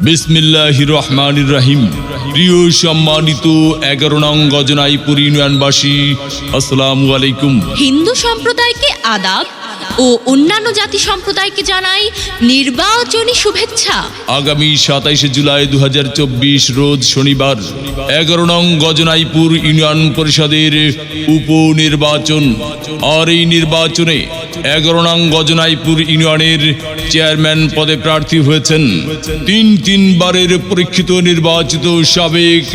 বিসমিল্লাহির রহমানির রহিম। প্রিয় সম্মানিত 11 নং গজনাইপুর ইউনিয়নবাসী, আসসালামু আলাইকুম। হিন্দু সম্প্রদায়কে আদাব ও অন্যান্য জাতি সম্প্রদায়কে জানাই নির্বাচনী শুভেচ্ছা। আগামী 27 জুলাই 2024 রোজ শনিবার 11 নং গজনাইপুর ইউনিয়ন পরিষদের উপনির্বাচন। আর এই নির্বাচনে 11 নং গজনাইপুর ইউনিয়নের চেয়ারম্যান পদে প্রার্থী হয়েছেন তিনবারের পরীক্ষিত নির্বাচিত সাবেক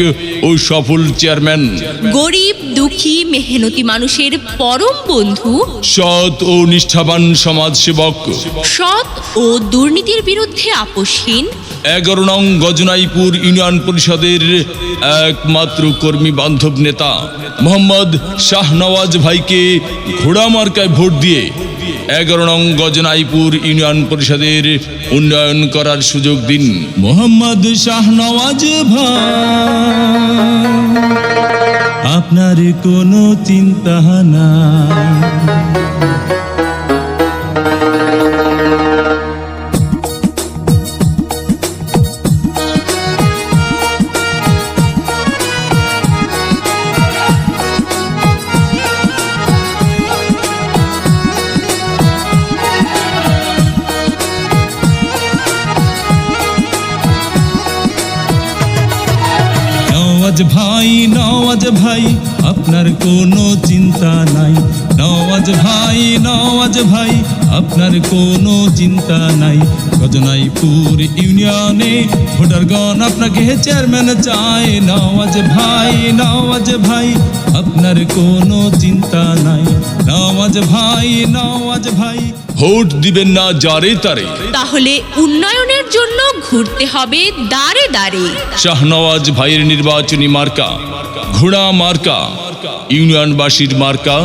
ও সফল চেয়ারম্যান, গরিব দুঃখী মেহনতি মানুষের পরম বন্ধু, সৎ ও নিষ্ঠাবান সমাজসেবক, সৎ ও দুর্নীতির বিরুদ্ধে আপোষহীন 11 নং গজনাইপুর ইউনিয়ন পরিষদের একমাত্র কর্মী বান্ধব নেতা মোহাম্মদ শাহনওয়াজ ভাইকে ঘোড়া মার্কায় ভোট দিয়ে 11 নং গজনাইপুর ইউনিয়ন পরিষদের উন্নয়ন করার সুযোগ দিন। মোহাম্মদ শাহনওয়াজ ভাই, আপনার কোনো চিন্তা না। নওয়াজ ভাই আপনার কোনো চিন্তা নাই। নওয়াজ ভাই আপনার কোনো চিন্তা নাই। গজনাইপুর ইউনিয়নে ভোটারগণ আপনাকে চেয়ারম্যান চায়। নওয়াজ ভাই আপনার কোনো চিন্তা নাই। নওয়াজ ভাই ভোট দিবেন না যারে তারে, তাহলে উন্নয়নের জন্য ঘুরতে হবে দাঁড়ে দাঁড়ে। শাহনওয়াজ ভাইয়ের নির্বাচনী মার্কা ঘোড়া মার্কা, ইউনিয়নবাসীর মার্কা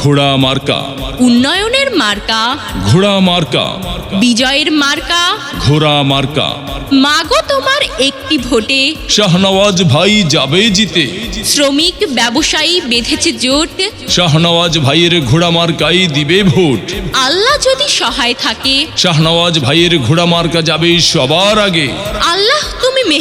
ঘোড়া মার্কা, উন্নয়নের মার্কা ঘোড়া মার্কা, বিজয়ের মার্কা। ঘোড়া মার্কা। মাগো তোমার একটি ভোটে শাহনওয়াজ ভাই যাবে জিতে। শ্রমিক ব্যবসায়ী বেঁধেছে জোট, শাহনওয়াজ ভাইয়ের ঘোড়া মার্কাই দিবে ভোট। আল্লাহ যদি সহায় থাকে শাহনওয়াজ ভাইয়ের ঘোড়া মার্কা যাবে সবার আগে। আল্লাহ তুমি